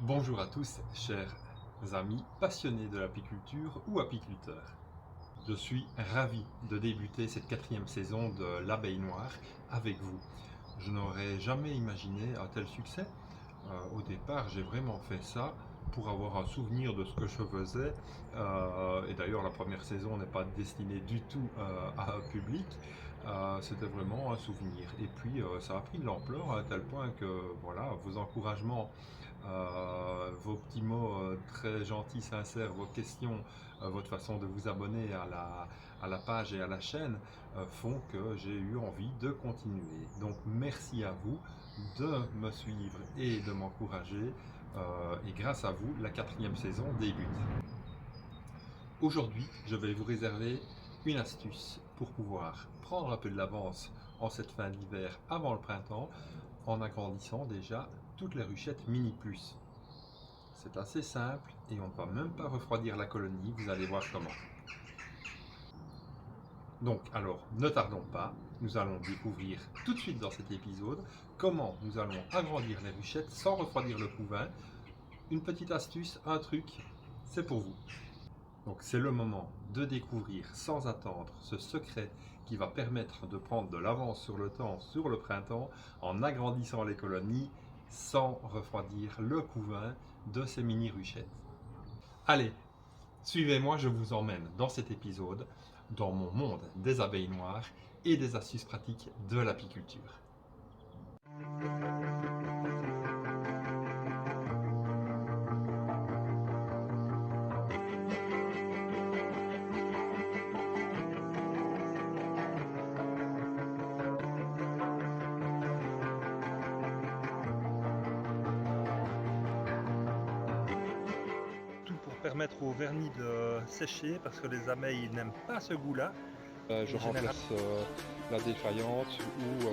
Bonjour à tous, chers amis passionnés de l'apiculture ou apiculteurs. Je suis ravi de débuter cette 4e saison de l'Abeille Noire avec vous. Je n'aurais jamais imaginé un tel succès. Au départ, j'ai vraiment fait ça pour avoir un souvenir de ce que je faisais. Et d'ailleurs, la première saison n'est pas destinée du tout à un public. C'était vraiment un souvenir. Et puis, ça a pris de l'ampleur à un tel point que voilà, vos encouragements, vos petits mots très gentils, sincères, vos questions, votre façon de vous abonner à la page et à la chaîne font que j'ai eu envie de continuer. Donc merci à vous de me suivre et de m'encourager. Et grâce à vous, la 4e saison débute. Aujourd'hui, je vais vous réserver une astuce pour pouvoir prendre un peu de l'avance en cette fin d'hiver avant le printemps en agrandissant déjà toutes les ruchettes Mini Plus. C'est assez simple et on ne va même pas refroidir la colonie, vous allez voir comment. Donc alors, ne tardons pas, nous allons découvrir tout de suite dans cet épisode comment nous allons agrandir les ruchettes sans refroidir le couvain. Une petite astuce, un truc, c'est pour vous. Donc c'est le moment de découvrir sans attendre ce secret qui va permettre de prendre de l'avance sur le temps, sur le printemps, en agrandissant les colonies sans refroidir le couvain de ces mini ruchettes. Allez, suivez-moi, je vous emmène dans cet épisode dans mon monde des abeilles noires et des astuces pratiques de l'apiculture. Permettre au vernis de sécher parce que les abeilles n'aiment pas ce goût-là. Je remplace la défaillante ou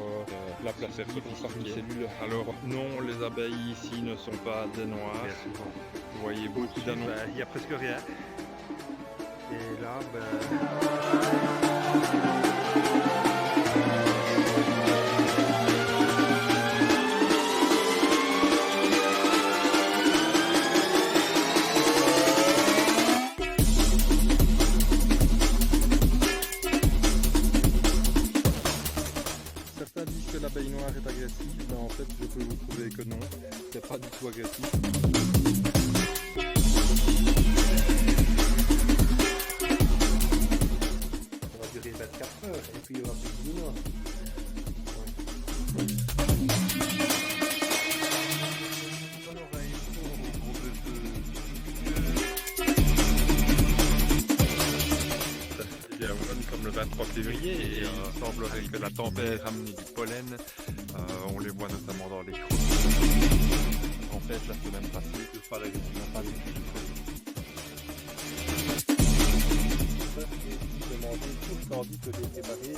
la plastique par une cellule. Alors non, les abeilles ici ne sont pas des noires. Vous voyez beaucoup d'annonces. Il n'y a presque rien. Et là, Certains disent que l'abeille noire est agressive, mais en fait je peux vous prouver que non, c'est pas du tout agressif. Ça va durer 24 heures et puis il y aura plus de mois. Comme le 23 février et il semblerait que la tempête a amené du pollen, on les voit notamment dans les crocs. En fait la semaine passée, il n'a pas du tout Demander tout le candy que j'ai préparé.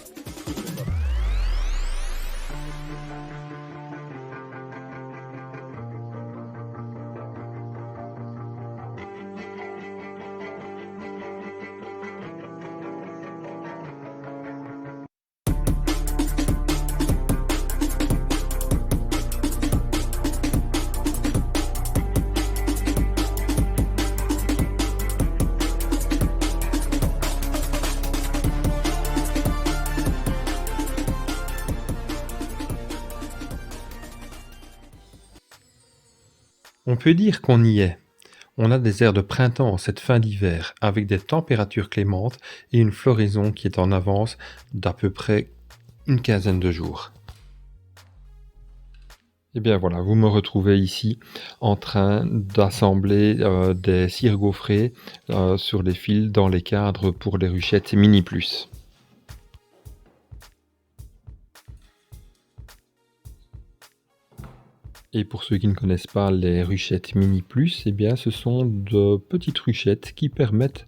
On peut dire qu'on y est. On a des airs de printemps en cette fin d'hiver, avec des températures clémentes et une floraison qui est en avance d'à peu près une quinzaine de jours. Et bien voilà, vous me retrouvez ici en train d'assembler des cires gaufrées sur les fils dans les cadres pour les ruchettes Mini Plus. Et pour ceux qui ne connaissent pas les ruchettes Mini Plus, eh bien ce sont de petites ruchettes qui permettent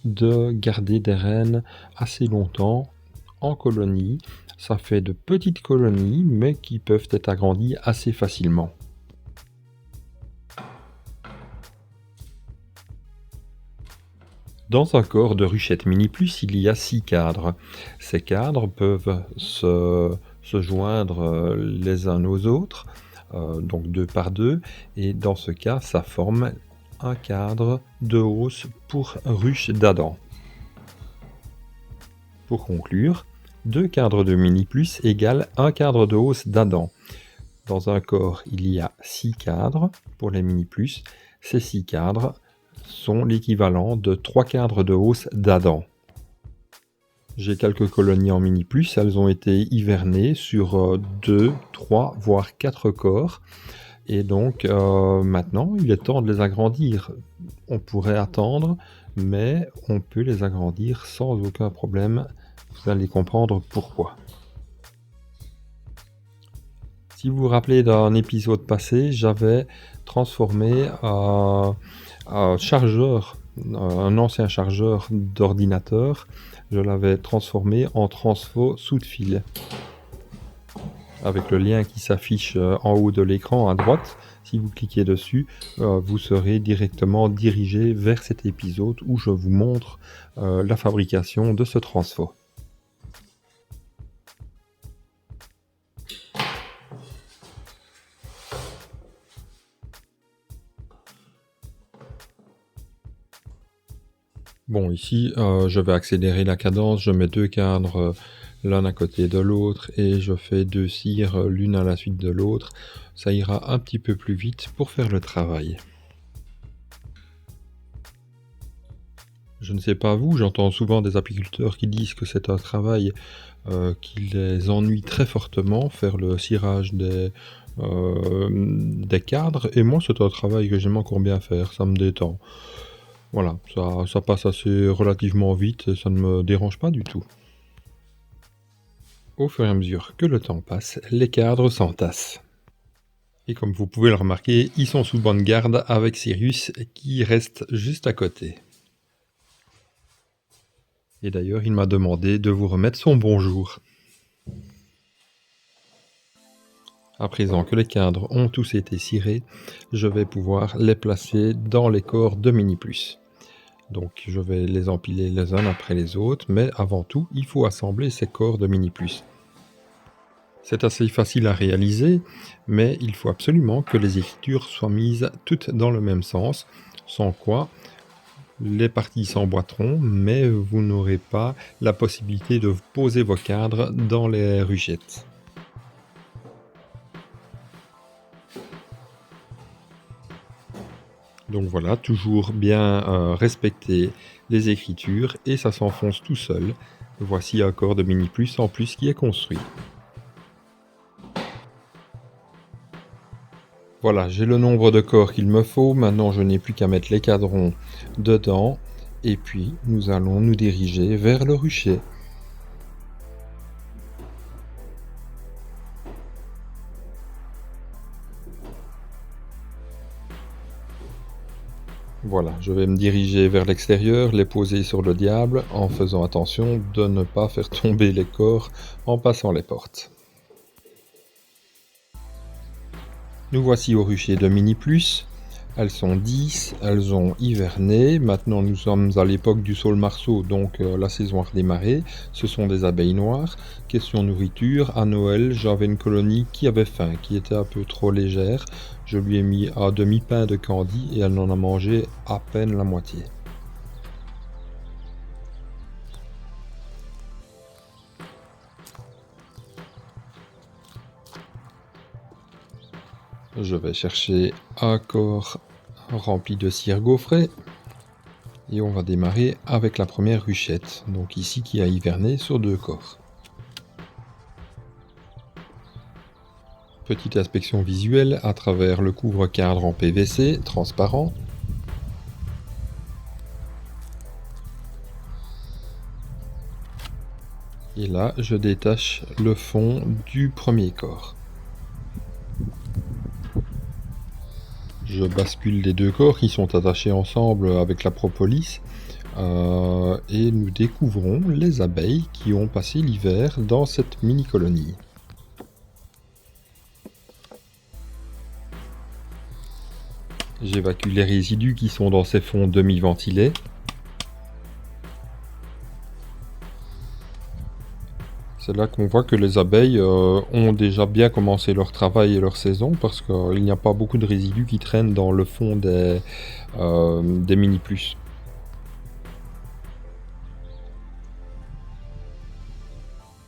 de garder des reines assez longtemps en colonie. Ça fait de petites colonies, mais qui peuvent être agrandies assez facilement. Dans un corps de ruchette Mini Plus, il y a 6 cadres. Ces cadres peuvent se joindre les uns aux autres donc 2 par 2, et dans ce cas, ça forme un cadre de hausse pour ruche d'Adam. Pour conclure, 2 cadres de Mini Plus égale un cadre de hausse d'Adam. Dans un corps, il y a 6 cadres pour les Mini Plus. Ces 6 cadres sont l'équivalent de 3 cadres de hausse d'Adam. J'ai quelques colonies en Mini Plus, elles ont été hivernées sur 2, 3, voire 4 corps. Et donc maintenant, il est temps de les agrandir. On pourrait attendre, mais on peut les agrandir sans aucun problème. Vous allez comprendre pourquoi. Si vous vous rappelez d'un épisode passé, j'avais transformé un chargeur, un ancien chargeur d'ordinateur, je l'avais transformé en transfo sous de fil. Avec le lien qui s'affiche en haut de l'écran à droite, si vous cliquez dessus, vous serez directement dirigé vers cet épisode où je vous montre la fabrication de ce transfo. Bon, ici, je vais accélérer la cadence, je mets 2 cadres l'un à côté de l'autre et je fais 2 cires l'une à la suite de l'autre. Ça ira un petit peu plus vite pour faire le travail. Je ne sais pas vous, j'entends souvent des apiculteurs qui disent que c'est un travail qui les ennuie très fortement, faire le cirage des cadres, et moi c'est un travail que j'aime encore bien faire, ça me détend. Voilà, ça passe assez relativement vite et ça ne me dérange pas du tout. Au fur et à mesure que le temps passe, les cadres s'entassent. Et comme vous pouvez le remarquer, ils sont sous bonne garde avec Cyrus qui reste juste à côté. Et d'ailleurs, il m'a demandé de vous remettre son bonjour. À présent que les cadres ont tous été cirés, je vais pouvoir les placer dans les corps de Mini Plus. Donc je vais les empiler les uns après les autres, mais avant tout, il faut assembler ces corps de Mini Plus. C'est assez facile à réaliser, mais il faut absolument que les écritures soient mises toutes dans le même sens, sans quoi les parties s'emboîteront, mais vous n'aurez pas la possibilité de poser vos cadres dans les ruchettes. Donc voilà, toujours bien respecter les écritures et ça s'enfonce tout seul. Voici un corps de Mini Plus en plus qui est construit. Voilà, j'ai le nombre de corps qu'il me faut. Maintenant, je n'ai plus qu'à mettre les cadrons dedans. Et puis, nous allons nous diriger vers le rucher. Voilà, je vais me diriger vers l'extérieur, les poser sur le diable, en faisant attention de ne pas faire tomber les corps en passant les portes. Nous voici au rucher de Mini Plus. Elles sont 10, elles ont hiverné. Maintenant nous sommes à l'époque du saule marceau, donc la saison a redémarré. Ce sont des abeilles noires. Question nourriture, à Noël j'avais une colonie qui avait faim, qui était un peu trop légère. Je lui ai mis un demi-pain de candy et elle n'en a mangé à peine la moitié. Je vais chercher un corps rempli de cire gaufrée et on va démarrer avec la première ruchette, donc ici qui a hiverné sur 2 corps. Petite inspection visuelle à travers le couvre-cadre en PVC transparent. Et là, je détache le fond du premier corps. Je bascule les 2 corps qui sont attachés ensemble avec la propolis et nous découvrons les abeilles qui ont passé l'hiver dans cette mini-colonie. J'évacue les résidus qui sont dans ces fonds demi-ventilés. C'est là qu'on voit que les abeilles ont déjà bien commencé leur travail et leur saison parce qu'il n'y a pas beaucoup de résidus qui traînent dans le fond des mini-plus.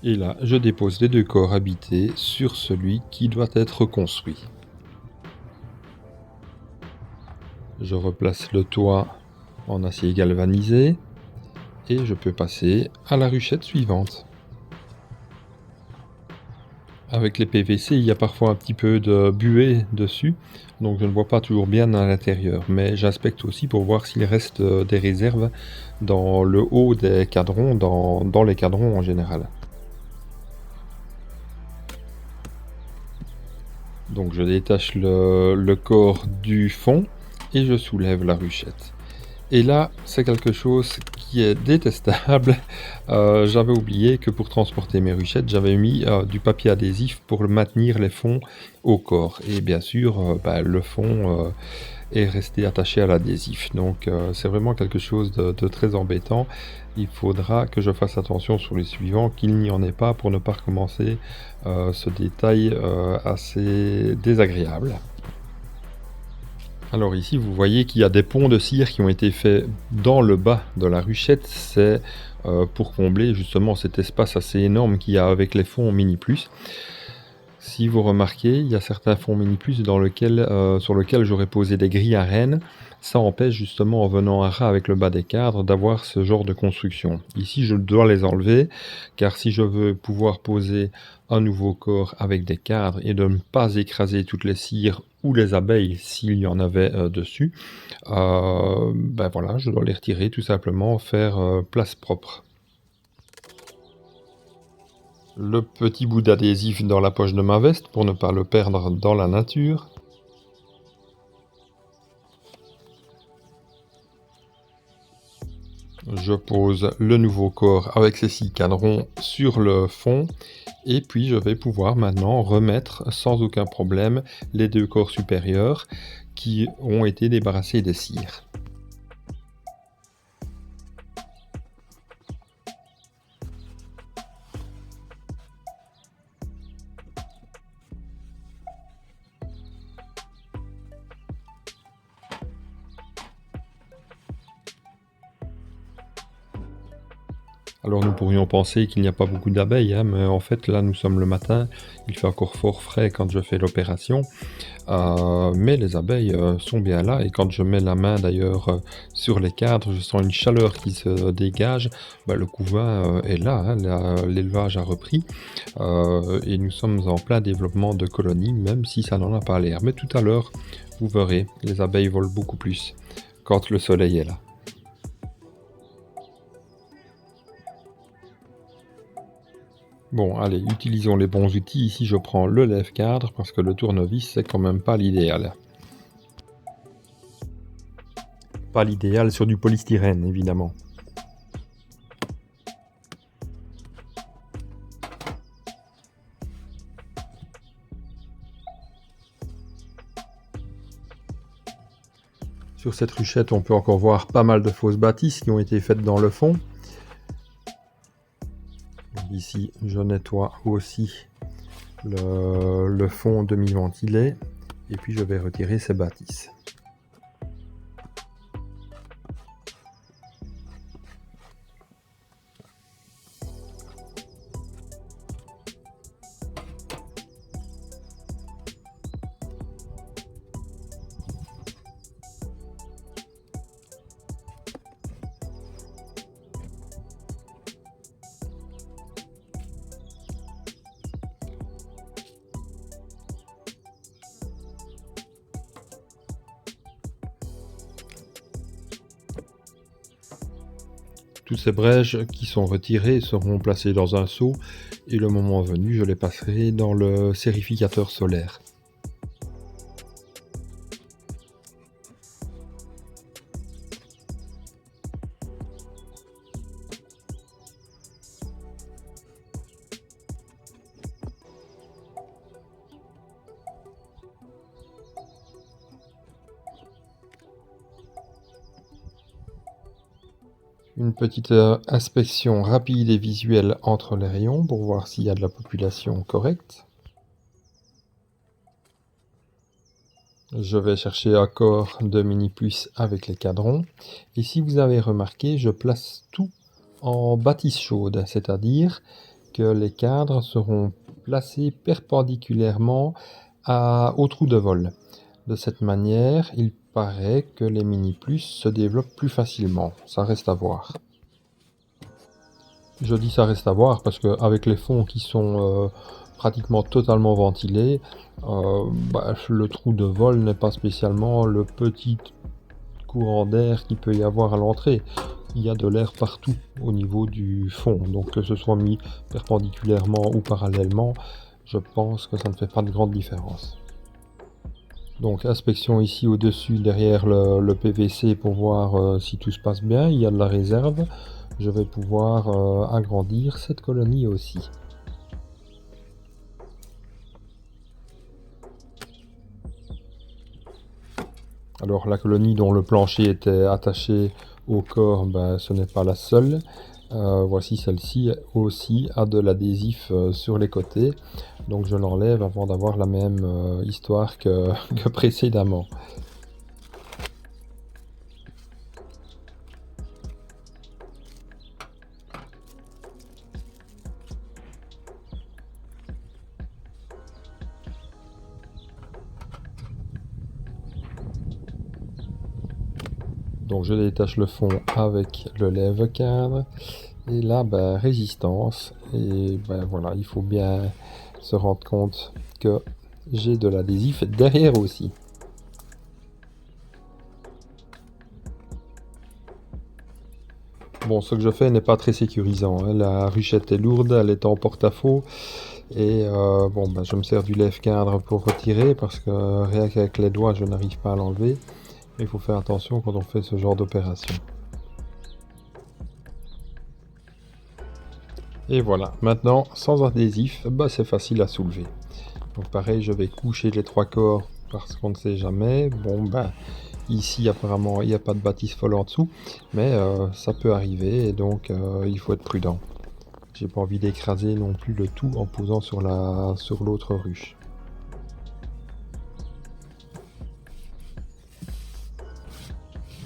Et là, je dépose les deux corps habités sur celui qui doit être construit. Je replace le toit en acier galvanisé et je peux passer à la ruchette suivante. Avec les PVC, il y a parfois un petit peu de buée dessus, donc je ne vois pas toujours bien à l'intérieur, mais j'inspecte aussi pour voir s'il reste des réserves dans le haut des cadrons, dans les cadrons en général. Donc je détache le corps du fond et je soulève la ruchette. Et là, c'est quelque chose qui est détestable. J'avais oublié que pour transporter mes ruchettes, j'avais mis du papier adhésif pour maintenir les fonds au corps. Et bien sûr, le fond est resté attaché à l'adhésif. Donc c'est vraiment quelque chose de très embêtant. Il faudra que je fasse attention sur les suivants, qu'il n'y en ait pas pour ne pas recommencer ce détail assez désagréable. Alors ici, vous voyez qu'il y a des ponts de cire qui ont été faits dans le bas de la ruchette. C'est pour combler justement cet espace assez énorme qu'il y a avec les fonds Mini Plus. Si vous remarquez, il y a certains fonds Mini Plus sur lesquels j'aurais posé des grilles à rennes. Ça empêche justement, en venant à ras avec le bas des cadres, d'avoir ce genre de construction. Ici, je dois les enlever, car si je veux pouvoir poser un nouveau corps avec des cadres et de ne pas écraser toutes les cires ou les abeilles s'il y en avait dessus, voilà, je dois les retirer tout simplement, faire place propre. Le petit bout d'adhésif dans la poche de ma veste pour ne pas le perdre dans la nature. Je pose le nouveau corps avec ces 6 cadrons sur le fond et puis je vais pouvoir maintenant remettre sans aucun problème les 2 corps supérieurs qui ont été débarrassés des cires. Alors nous pourrions penser qu'il n'y a pas beaucoup d'abeilles, hein, mais en fait là nous sommes le matin, il fait encore fort frais quand je fais l'opération, mais les abeilles sont bien là et quand je mets la main d'ailleurs sur les cadres, je sens une chaleur qui se dégage, le couvain est là, hein, l'élevage a repris et nous sommes en plein développement de colonies, même si ça n'en a pas l'air. Mais tout à l'heure, vous verrez, les abeilles volent beaucoup plus quand le soleil est là. Bon, allez, utilisons les bons outils. Ici, je prends le lève-cadre parce que le tournevis, c'est quand même pas l'idéal. Pas l'idéal sur du polystyrène, évidemment. Sur cette ruchette, on peut encore voir pas mal de fausses bâtisses qui ont été faites dans le fond. Ici, je nettoie aussi le fond demi-ventilé et puis je vais retirer ces bâtisses. Toutes ces brèches qui sont retirées seront placées dans un seau et le moment venu, je les passerai dans le sérificateur solaire. Une petite inspection rapide et visuelle entre les rayons pour voir s'il y a de la population correcte. Je vais chercher un corps de mini plus avec les cadrons. Et si vous avez remarqué, je place tout en bâtisse chaude, c'est-à-dire que les cadres seront placés perpendiculairement au trou de vol. De cette manière, il paraît que les mini plus se développent plus facilement. Ça reste à voir. Je dis ça reste à voir parce qu'avec les fonds qui sont pratiquement totalement ventilés, le trou de vol n'est pas spécialement le petit courant d'air qu'il peut y avoir à l'entrée. Il y a de l'air partout au niveau du fond, donc que ce soit mis perpendiculairement ou parallèlement, je pense que ça ne fait pas de grande différence. Donc inspection ici au-dessus, derrière le PVC pour voir si tout se passe bien, il y a de la réserve. Je vais pouvoir agrandir cette colonie aussi. Alors la colonie dont le plancher était attaché au corps, ce n'est pas la seule. Voici celle-ci aussi a de l'adhésif sur les côtés. Donc je l'enlève avant d'avoir la même histoire que précédemment. Donc je détache le fond avec le lève-cadre. Et là, résistance. Et voilà, il faut bien se rendre compte que j'ai de l'adhésif derrière aussi. Bon, ce que je fais n'est pas très sécurisant, hein. La ruchette est lourde, elle est en porte-à-faux. Et je me sers du lève-cadre pour retirer parce que rien qu'avec les doigts, je n'arrive pas à l'enlever. Il faut faire attention quand on fait ce genre d'opération. Et voilà, maintenant, sans adhésif, c'est facile à soulever. Donc pareil, je vais coucher les 3 corps parce qu'on ne sait jamais. Ici apparemment, il n'y a pas de bâtisse folle en dessous, mais ça peut arriver et donc il faut être prudent. J'ai pas envie d'écraser non plus le tout en posant sur l'autre ruche.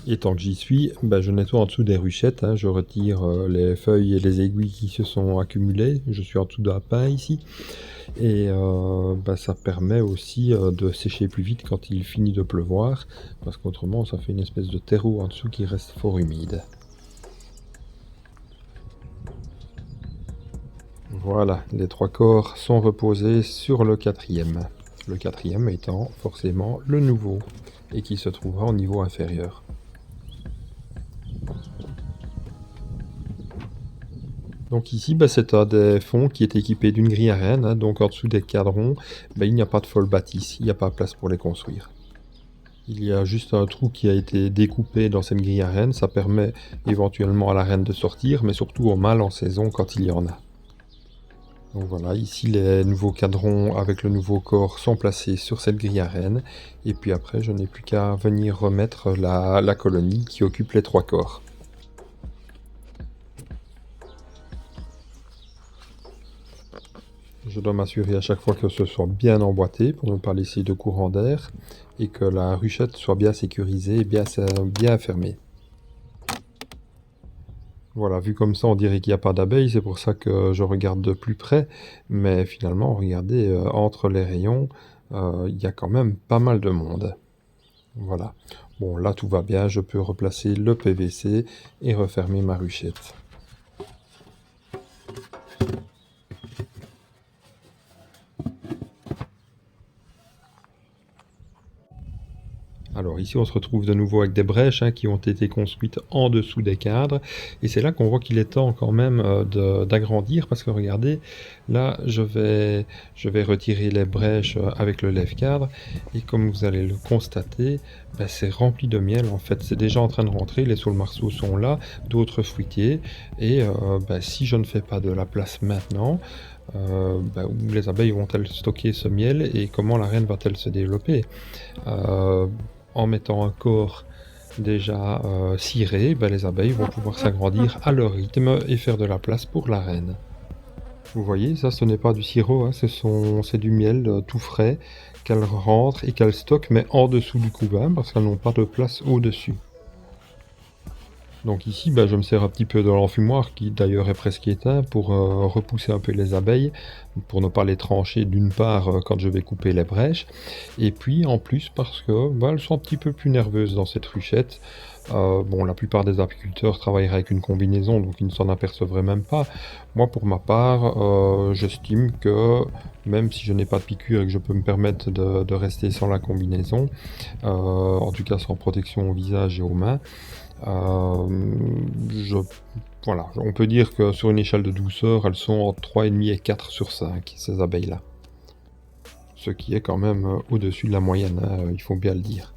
Et tant que j'y suis, je nettoie en dessous des ruchettes, hein. Je retire les feuilles et les aiguilles qui se sont accumulées. Je suis en dessous d'un pin ici. Et ça permet aussi de sécher plus vite quand il finit de pleuvoir, parce qu'autrement ça fait une espèce de terreau en dessous qui reste fort humide. Voilà, les 3 corps sont reposés sur le 4e. Le 4e étant forcément le nouveau, et qui se trouvera au niveau inférieur. Donc ici, c'est un des fonds qui est équipé d'une grille à rennes, hein. Donc en dessous des cadrons, il n'y a pas de folle bâtisse, il n'y a pas de place pour les construire. Il y a juste un trou qui a été découpé dans cette grille à rennes, ça permet éventuellement à la renne de sortir, mais surtout au mâle en saison quand il y en a. Donc voilà, ici les nouveaux cadrons avec le nouveau corps sont placés sur cette grille à rennes, et puis après je n'ai plus qu'à venir remettre la colonie qui occupe les 3 corps. Je dois m'assurer à chaque fois que ce soit bien emboîté pour ne pas laisser de courant d'air et que la ruchette soit bien sécurisée et bien fermée. Voilà, vu comme ça, on dirait qu'il n'y a pas d'abeilles, c'est pour ça que je regarde de plus près. Mais finalement, regardez, entre les rayons, il y a quand même pas mal de monde. Voilà. Bon, là, tout va bien, je peux replacer le PVC et refermer ma ruchette. Alors ici on se retrouve de nouveau avec des brèches qui ont été construites en dessous des cadres, et c'est là qu'on voit qu'il est temps quand même d'agrandir, parce que regardez, là je vais retirer les brèches avec le lève-cadre, et comme vous allez le constater, c'est rempli de miel en fait, c'est déjà en train de rentrer, les saules-marceaux sont là, d'autres fruitiers, et si je ne fais pas de la place maintenant, où les abeilles vont-elles stocker ce miel et comment la reine va-t-elle se développer? En mettant un corps déjà cirées, les abeilles vont pouvoir s'agrandir à leur rythme et faire de la place pour la reine. Vous voyez, ça ce n'est pas du sirop, hein, c'est du miel tout frais qu'elles rentrent et qu'elles stockent, mais en dessous du couvain parce qu'elles n'ont pas de place au-dessus. Donc ici, je me sers un petit peu de l'enfumoir, qui d'ailleurs est presque éteint, pour repousser un peu les abeilles, pour ne pas les trancher d'une part quand je vais couper les brèches, et puis en plus parce que elles sont un petit peu plus nerveuses dans cette ruchette. Bon, la plupart des apiculteurs travailleraient avec une combinaison, donc ils ne s'en apercevraient même pas. Moi, pour ma part, j'estime que même si je n'ai pas de piqûre et que je peux me permettre de rester sans la combinaison, en tout cas sans protection au visage et aux mains, voilà, on peut dire que sur une échelle de douceur, elles sont entre 3,5 et 4 sur 5, ces abeilles-là. Ce qui est quand même au-dessus de la moyenne, hein, il faut bien le dire.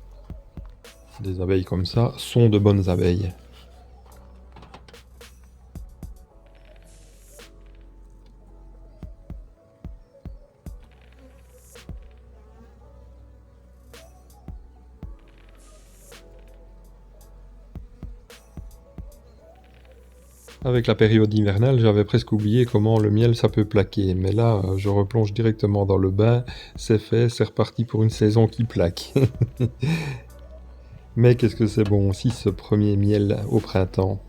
Des abeilles comme ça sont de bonnes abeilles. Avec la période hivernale, j'avais presque oublié comment le miel ça peut plaquer, mais là, je replonge directement dans le bain, c'est fait, c'est reparti pour une saison qui plaque. Mais qu'est-ce que c'est bon aussi ce premier miel au printemps.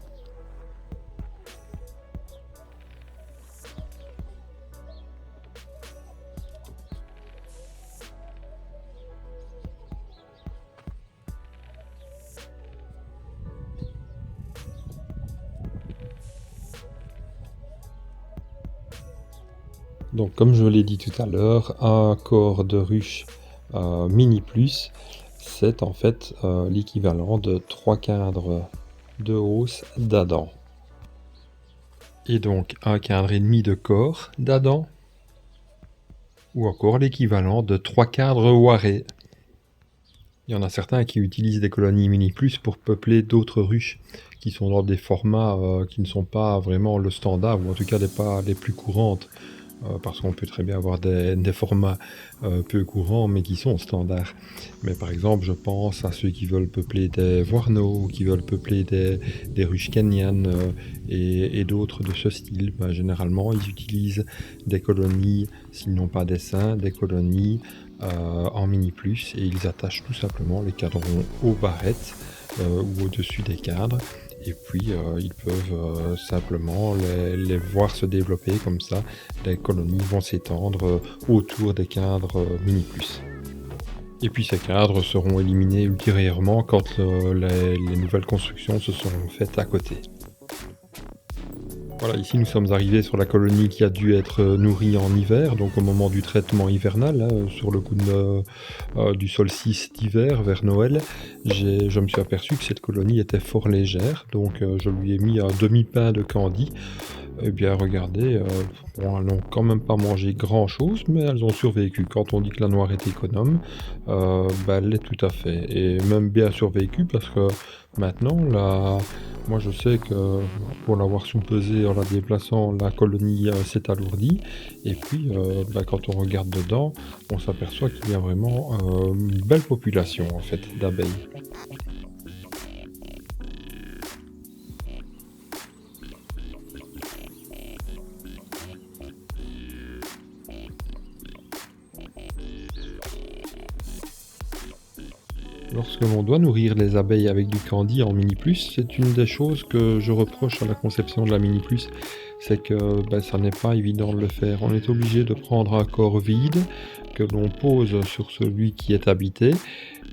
Donc comme je l'ai dit tout à l'heure, un corps de ruche mini plus, c'est en fait l'équivalent de 3 cadres de hausse d'Adam. Et donc un cadre et demi de corps d'Adam, ou encore l'équivalent de 3 cadres Waré. Il y en a certains qui utilisent des colonies mini plus pour peupler d'autres ruches qui sont dans des formats qui ne sont pas vraiment le standard, ou en tout cas pas les plus courantes. Parce qu'on peut très bien avoir des formats peu courants mais qui sont standards. Mais par exemple, je pense à ceux qui veulent peupler des Voirneaux, qui veulent peupler des ruches kenyanes et d'autres de ce style. Généralement, ils utilisent des colonies, s'ils n'ont pas d'essaim, des colonies en mini plus, et ils attachent tout simplement les cadrons aux barrettes ou au-dessus des cadres. Et puis ils peuvent simplement les voir se développer comme ça. Les colonies vont s'étendre autour des cadres mini plus. Et puis ces cadres seront éliminés ultérieurement quand les nouvelles constructions se seront faites à côté. Voilà, ici nous sommes arrivés sur la colonie qui a dû être nourrie en hiver, donc au moment du traitement hivernal, hein, sur le coup du solstice d'hiver vers Noël. Je me suis aperçu que cette colonie était fort légère, donc je lui ai mis un demi-pain de candy. Eh bien regardez, elles n'ont quand même pas mangé grand chose, mais elles ont survécu. Quand on dit que la noire est économe, elle l'est tout à fait. Et même bien survécu parce que maintenant, moi je sais que pour l'avoir sous-pesé en la déplaçant, la colonie s'est alourdie. Et puis quand on regarde dedans, on s'aperçoit qu'il y a vraiment une belle population en fait d'abeilles. Lorsque l'on doit nourrir les abeilles avec du candy en mini plus, c'est une des choses que je reproche à la conception de la mini plus, c'est que ça n'est pas évident de le faire. On est obligé de prendre un corps vide que l'on pose sur celui qui est habité.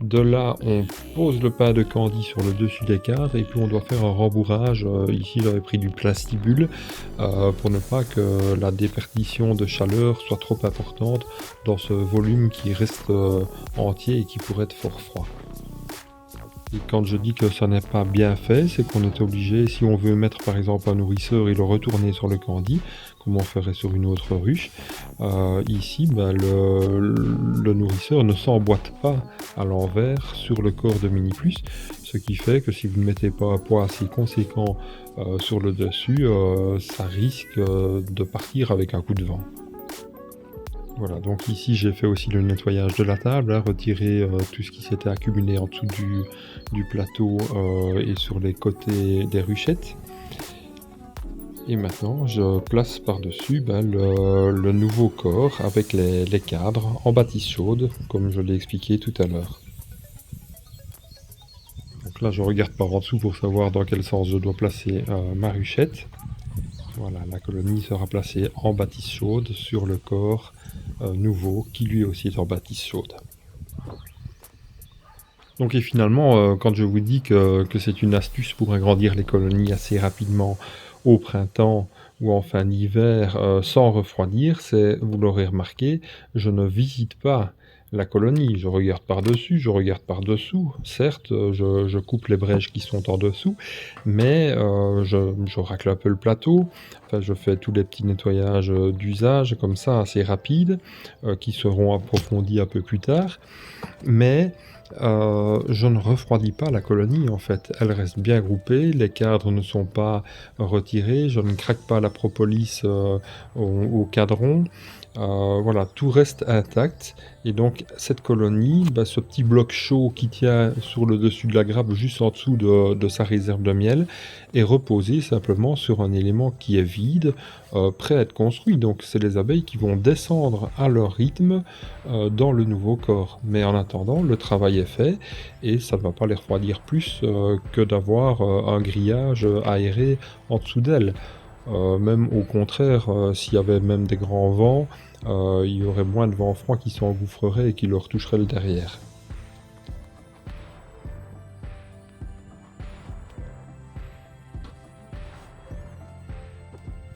De là, on pose le pain de candy sur le dessus des cadres et puis on doit faire un rembourrage. Ici, j'avais pris du plastibule pour ne pas que la déperdition de chaleur soit trop importante dans ce volume qui reste entier et qui pourrait être fort froid. Et quand je dis que ça n'est pas bien fait, c'est qu'on est obligé, si on veut mettre par exemple un nourrisseur et le retourner sur le candy, comme on ferait sur une autre ruche, ici le nourrisseur ne s'emboîte pas à l'envers sur le corps de mini plus, ce qui fait que si vous ne mettez pas un poids assez conséquent sur le dessus, ça risque de partir avec un coup de vent. Voilà, donc ici j'ai fait aussi le nettoyage de la table, hein, retirer tout ce qui s'était accumulé en dessous du plateau et sur les côtés des ruchettes. Et maintenant je place par-dessus le nouveau corps avec les cadres en bâtisse chaude, comme je l'ai expliqué tout à l'heure. Donc là je regarde par en dessous pour savoir dans quel sens je dois placer ma ruchette. Voilà, la colonie sera placée en bâtisse chaude sur le corps nouveau qui lui aussi est en bâtisse chaude. Donc et finalement, quand je vous dis que c'est une astuce pour agrandir les colonies assez rapidement au printemps ou en fin d'hiver sans refroidir, c'est, vous l'aurez remarqué, je ne visite pas la colonie. Je regarde par-dessus, je regarde par-dessous. Certes, je coupe les brèches qui sont en dessous, mais je racle un peu le plateau. Enfin, je fais tous les petits nettoyages d'usage comme ça, assez rapides, qui seront approfondis un peu plus tard. Mais je ne refroidis pas la colonie en fait, elle reste bien groupée, les cadres ne sont pas retirés, je ne craque pas la propolis au cadron, voilà, tout reste intact. Et donc cette colonie, ce petit bloc chaud qui tient sur le dessus de la grappe juste en dessous de sa réserve de miel, est reposé simplement sur un élément qui est vide, prêt à être construit. Donc c'est les abeilles qui vont descendre à leur rythme dans le nouveau corps. Mais en attendant, le travail est fait et ça ne va pas les refroidir plus que d'avoir un grillage aéré en dessous d'elles. Même au contraire, s'il y avait même des grands vents, il y aurait moins de vent froid qui s'engouffrerait et qui leur toucherait le derrière.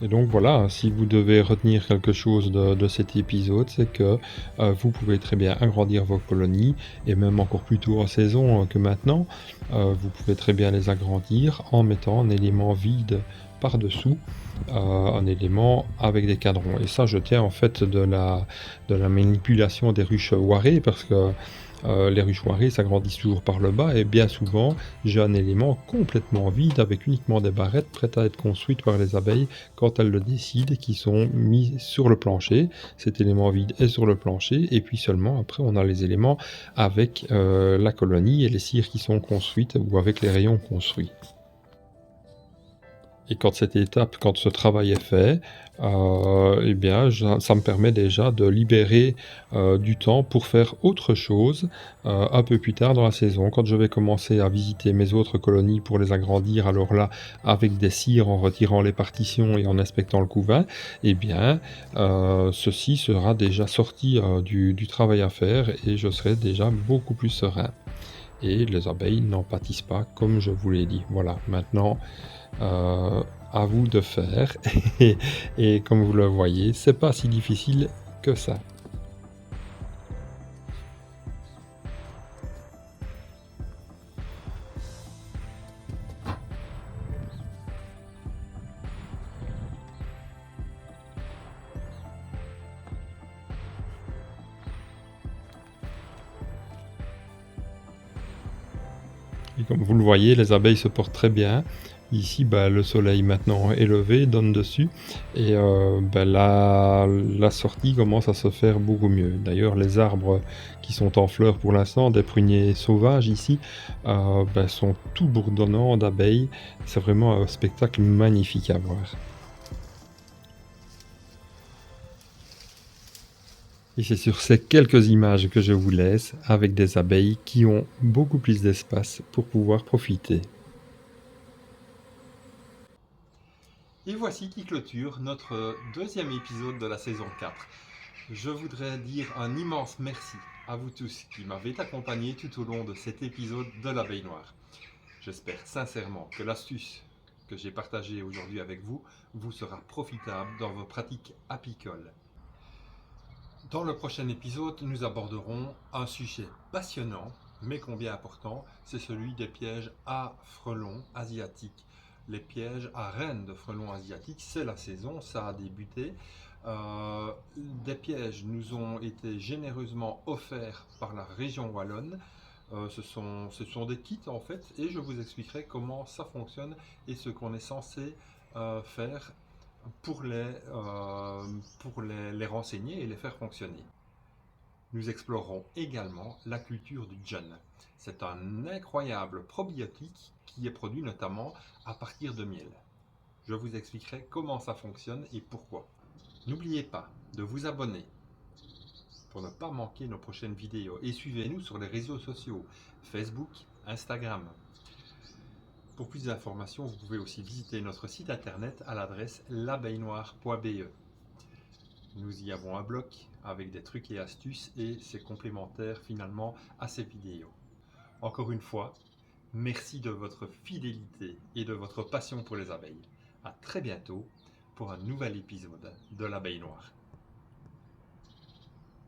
Et donc voilà, si vous devez retenir quelque chose de cet épisode, c'est que vous pouvez très bien agrandir vos colonies, et même encore plus tôt en saison que maintenant, vous pouvez très bien les agrandir en mettant un élément vide par-dessous, un élément avec des cadrons. Et ça, je tiens en fait de la manipulation des ruches Waré, parce que les ruches Waré s'agrandissent toujours par le bas, et bien souvent, j'ai un élément complètement vide avec uniquement des barrettes prêtes à être construites par les abeilles quand elles le décident, qui sont mis sur le plancher. Cet élément vide est sur le plancher, et puis seulement après on a les éléments avec la colonie et les cires qui sont construites ou avec les rayons construits. Et quand cette étape, quand ce travail est fait, eh bien, ça me permet déjà de libérer du temps pour faire autre chose un peu plus tard dans la saison. Quand je vais commencer à visiter mes autres colonies pour les agrandir, alors là, avec des cires, en retirant les partitions et en inspectant le couvain, eh bien, ceci sera déjà sorti du travail à faire et je serai déjà beaucoup plus serein. Et les abeilles n'en pâtissent pas, comme je vous l'ai dit. Voilà, maintenant... à vous de faire et comme vous le voyez, c'est pas si difficile que ça. Et comme vous le voyez, les abeilles se portent très bien. Ici, le soleil maintenant est levé, donne dessus, et la sortie commence à se faire beaucoup mieux. D'ailleurs, les arbres qui sont en fleurs pour l'instant, des pruniers sauvages ici, sont tout bourdonnants d'abeilles. C'est vraiment un spectacle magnifique à voir. Et c'est sur ces quelques images que je vous laisse, avec des abeilles qui ont beaucoup plus d'espace pour pouvoir profiter. Et voici qui clôture notre deuxième épisode de la saison 4. Je voudrais dire un immense merci à vous tous qui m'avez accompagné tout au long de cet épisode de l'abeille noire. J'espère sincèrement que l'astuce que j'ai partagée aujourd'hui avec vous vous sera profitable dans vos pratiques apicoles. Dans le prochain épisode, nous aborderons un sujet passionnant, mais combien important, c'est celui des pièges à frelons asiatiques. Les pièges à reines de frelons asiatiques, c'est la saison, ça a débuté. Des pièges nous ont été généreusement offerts par la région wallonne. Ce sont des kits en fait, et je vous expliquerai comment ça fonctionne et ce qu'on est censé faire pour les renseigner et les faire fonctionner. Nous explorerons également la culture du jeûne. C'est un incroyable probiotique qui est produit notamment à partir de miel. Je vous expliquerai comment ça fonctionne et pourquoi. N'oubliez pas de vous abonner pour ne pas manquer nos prochaines vidéos et suivez-nous sur les réseaux sociaux Facebook, Instagram. Pour plus d'informations, vous pouvez aussi visiter notre site internet à l'adresse l'abeillenoire.be. Nous y avons un blog avec des trucs et astuces et c'est complémentaire finalement à ces vidéos. Encore une fois, merci de votre fidélité et de votre passion pour les abeilles. À très bientôt pour un nouvel épisode de l'Abeille Noire.